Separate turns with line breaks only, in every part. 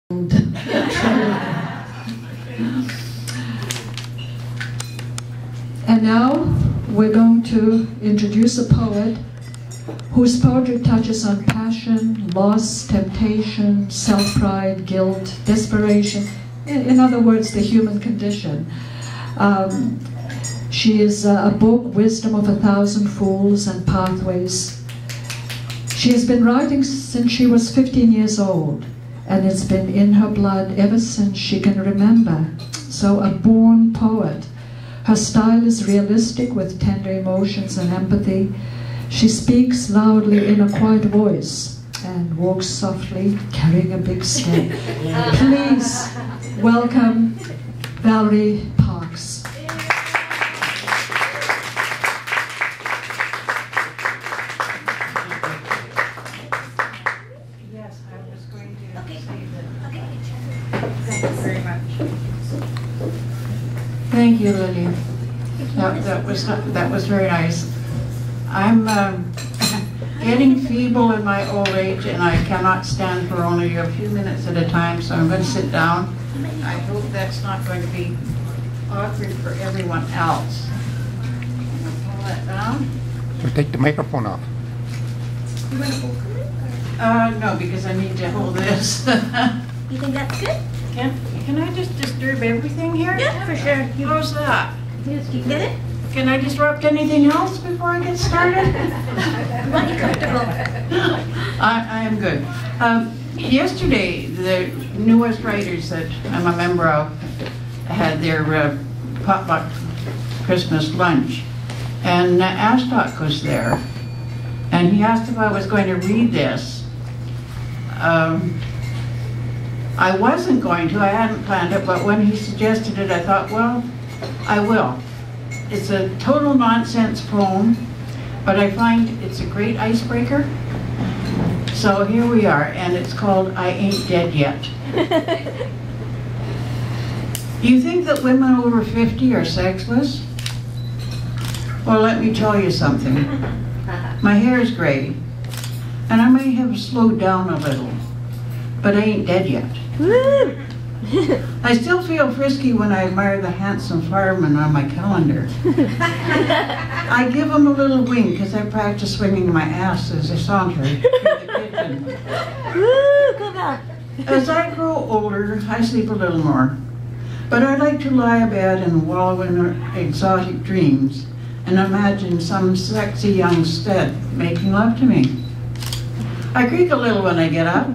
And now we're going to introduce a poet whose poetry touches on passion, loss, temptation, self-pride, guilt, desperation, in other words, the human condition. She is a book, Wisdom of 1,000 Fools and Pathways. She has been writing since she was 15 years old, and it's been in her blood ever since she can remember. So a born poet. Her style is realistic with tender emotions and empathy. She speaks loudly in a quiet voice and walks softly, carrying a big stick. Please welcome Valerie Parks.
Yes, I was going to say that. Okay. Thank you very much. Thank you, Lily. That was very nice. I'm getting feeble in my old age, and I cannot stand for only a few minutes at a time, so I'm going to sit down. I hope that's not going to be awkward for everyone else. I'm going to pull that down.
So take the microphone off.
You want to hold it? No, because I need to hold this.
You think that's good?
Can I just disturb everything here?
Yeah, for sure.
How's that?
You get it?
Can I disrupt anything else before I get started?
I want you comfortable.
I am good. Yesterday, the newest writers that I'm a member of had their potluck Christmas lunch, and Ashtok was there, and he asked if I was going to read this. I wasn't going to, I hadn't planned it, but when he suggested it, I thought, well, I will. It's a total nonsense poem, but I find it's a great icebreaker. So here we are, and it's called I Ain't Dead Yet. You think that women over 50 are sexless? Well, let me tell you something. My hair is gray, and I may have slowed down a little, but I ain't dead yet. I still feel frisky when I admire the handsome fireman on my calendar. I give him a little wing because I practice swinging my ass as I saunter through the kitchen. As I grow older, I sleep a little more. But I like to lie abed and wallow in exotic dreams and imagine some sexy young stud making love to me. I creak a little when I get up.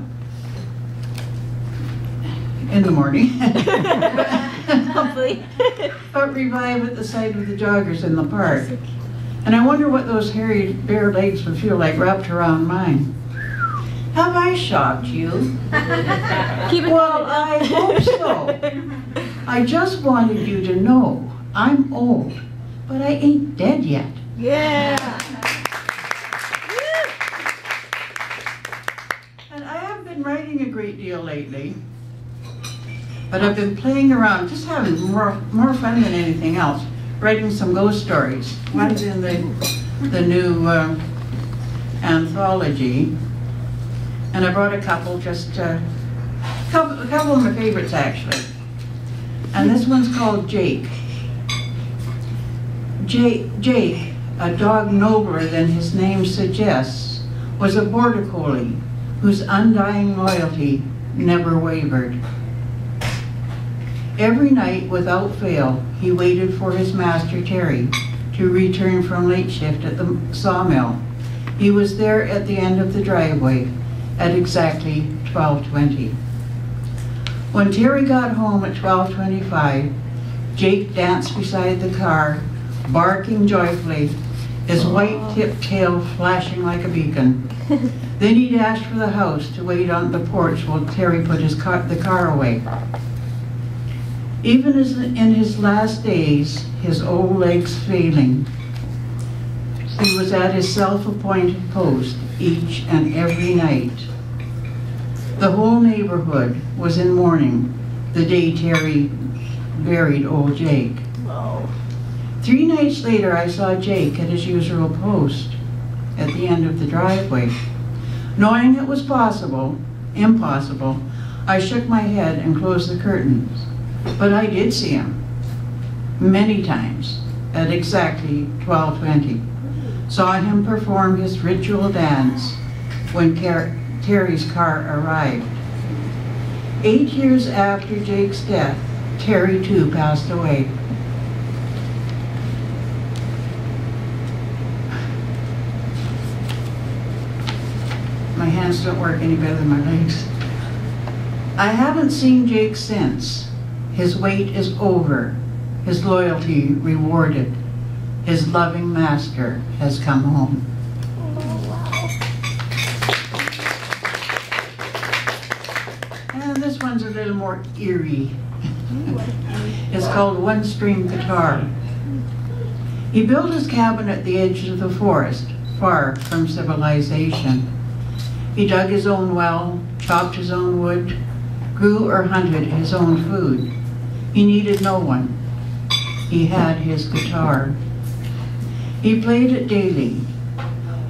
In the morning.
Hopefully.
But revive at the sight of the joggers in the park. And I wonder what those hairy bare legs would feel like wrapped around mine. Have I shocked you? Well, I hope so. I just wanted you to know I'm old, but I ain't dead yet.
Yeah.
And I have been writing a great deal lately. But I've been playing around, just having more fun than anything else, writing some ghost stories. One's in the new anthology, and I brought a couple, a couple of my favorites actually. And this one's called Jake. Jake, a dog nobler than his name suggests, was a border collie whose undying loyalty never wavered. Every night, without fail, he waited for his master, Terry, to return from late shift at the sawmill. He was there at the end of the driveway at exactly 12:20. When Terry got home at 12:25, Jake danced beside the car, barking joyfully, his white-tipped tail flashing like a beacon. Then he dashed for the house to wait on the porch while Terry put the car away. Even in his last days, his old legs failing, he was at his self-appointed post each and every night. The whole neighborhood was in mourning the day Terry buried old Jake.
Whoa.
3 nights later, I saw Jake at his usual post at the end of the driveway. Knowing it was impossible, I shook my head and closed the curtains, but I did see him many times at exactly 12:20. Saw him perform his ritual dance when Terry's car arrived. 8 years after Jake's death, Terry too passed away. My hands don't work any better than my legs. I haven't seen Jake since. His wait is over. His loyalty rewarded. His loving master has come home. And this one's a little more eerie. It's called One String Guitar. He built his cabin at the edge of the forest, far from civilization. He dug his own well, chopped his own wood, grew or hunted his own food. He needed no one. He had his guitar. He played it daily.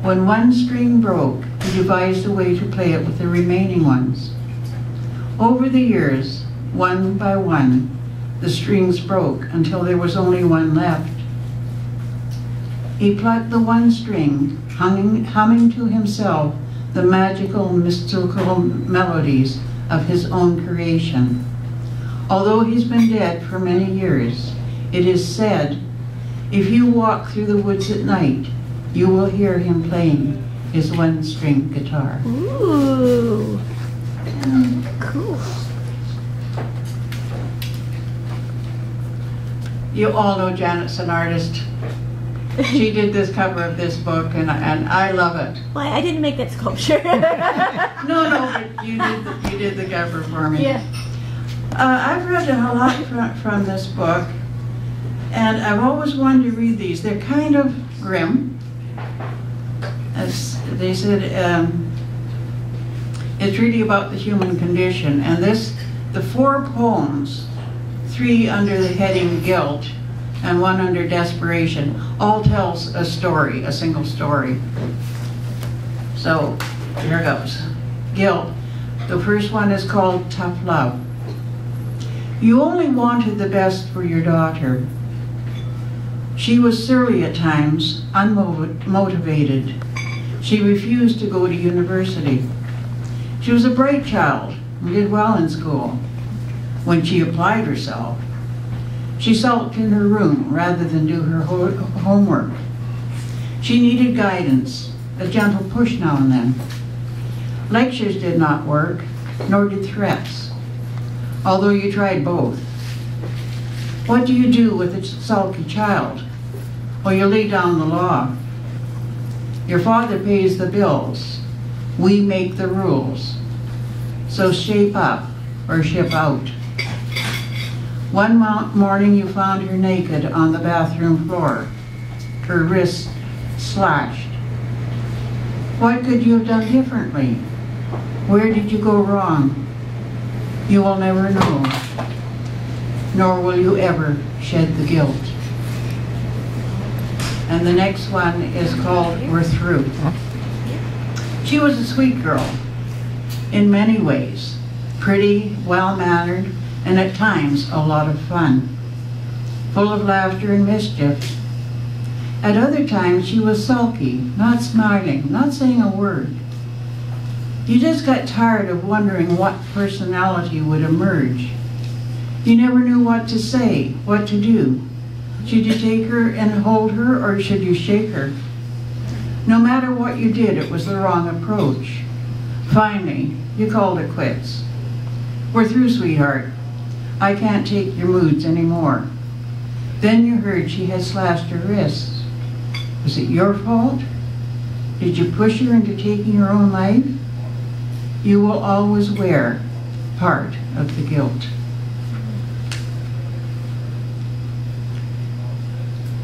When one string broke, he devised a way to play it with the remaining ones. Over the years, one by one, the strings broke until there was only one left. He plucked the one string, humming to himself the magical, mystical melodies of his own creation. Although he's been dead for many years, it is said, if you walk through the woods at night, you will hear him playing his one-string guitar.
Ooh. Cool.
You all know Janet's an artist. She did this cover of this book, and I love it.
Why, I didn't make that sculpture.
No, but you did the cover for me.
Yeah.
I've read a lot from this book, and I've always wanted to read these. They're kind of grim. As they said, it's really about the human condition. And the 4 poems, 3 under the heading guilt, and 1 under desperation, all tells a story, a single story. So, here goes. Guilt. The first one is called Tough Love. You only wanted the best for your daughter. She was surly at times, unmotivated. She refused to go to university. She was a bright child and did well in school. When she applied herself, she sulked in her room rather than do her homework. She needed guidance, a gentle push now and then. Lectures did not work, nor did threats, although you tried both. What do you do with a sulky child? Well, you lay down the law. Your father pays the bills. We make the rules. So shape up or ship out. One morning you found her naked on the bathroom floor, her wrists slashed. What could you have done differently? Where did you go wrong? You will never know, nor will you ever shed the guilt. And the next one is called We're Through. She was a sweet girl in many ways, pretty, well-mannered, and at times a lot of fun, full of laughter and mischief. At other times she was sulky, not smiling, not saying a word. You just got tired of wondering what personality would emerge. You never knew what to say, what to do. Should you take her and hold her, or should you shake her? No matter what you did, it was the wrong approach. Finally, you called it quits. We're through, sweetheart. I can't take your moods anymore. Then you heard she had slashed her wrists. Was it your fault? Did you push her into taking her own life? You will always wear part of the guilt.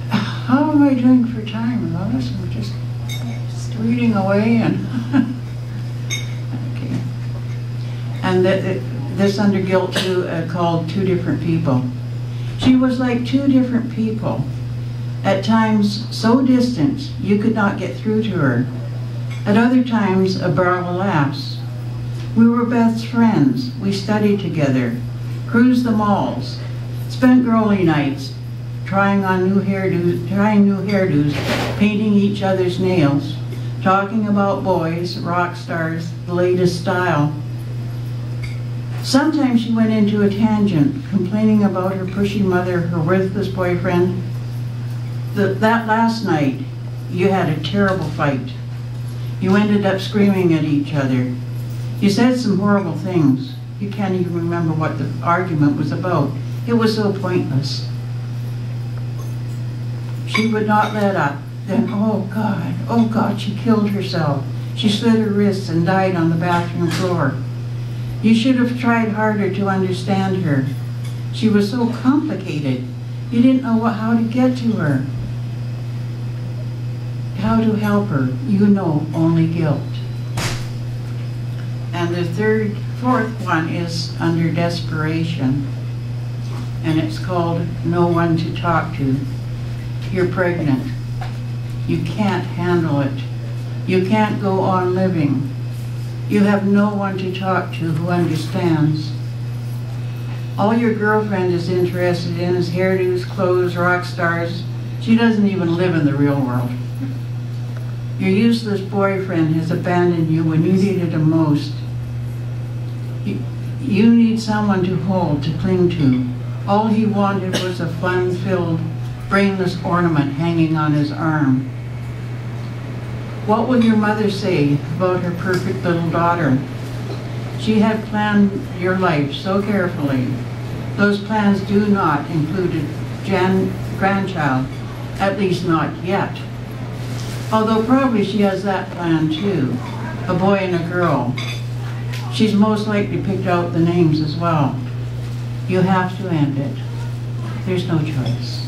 How am I doing for time, Lois? I'm just reading away and okay. And this under guilt too, called Two Different People. She was like 2 different people. At times so distant you could not get through to her. At other times a barrel of laughs. We were best friends. We studied together, cruised the malls, spent girly nights, trying new hairdos, painting each other's nails, talking about boys, rock stars, the latest style. Sometimes she went into a tangent, complaining about her pushy mother, her worthless boyfriend. That last night, you had a terrible fight. You ended up screaming at each other. You said some horrible things. You can't even remember what the argument was about. It was so pointless. She would not let up. Then, oh God, she killed herself. She slit her wrists and died on the bathroom floor. You should have tried harder to understand her. She was so complicated. You didn't know how to get to her. How to help her. You know only guilt. And the fourth one is under desperation. And it's called No One to Talk to. You're pregnant. You can't handle it. You can't go on living. You have no one to talk to who understands. All your girlfriend is interested in is hairdos, clothes, rock stars. She doesn't even live in the real world. Your useless boyfriend has abandoned you when you needed him most. You need someone to hold, to cling to. All he wanted was a fun-filled, brainless ornament hanging on his arm. What will your mother say about her perfect little daughter? She had planned your life so carefully. Those plans do not include a grandchild, at least not yet. Although probably she has that plan too, a boy and a girl. She's most likely picked out the names as well. You have to end it. There's no choice.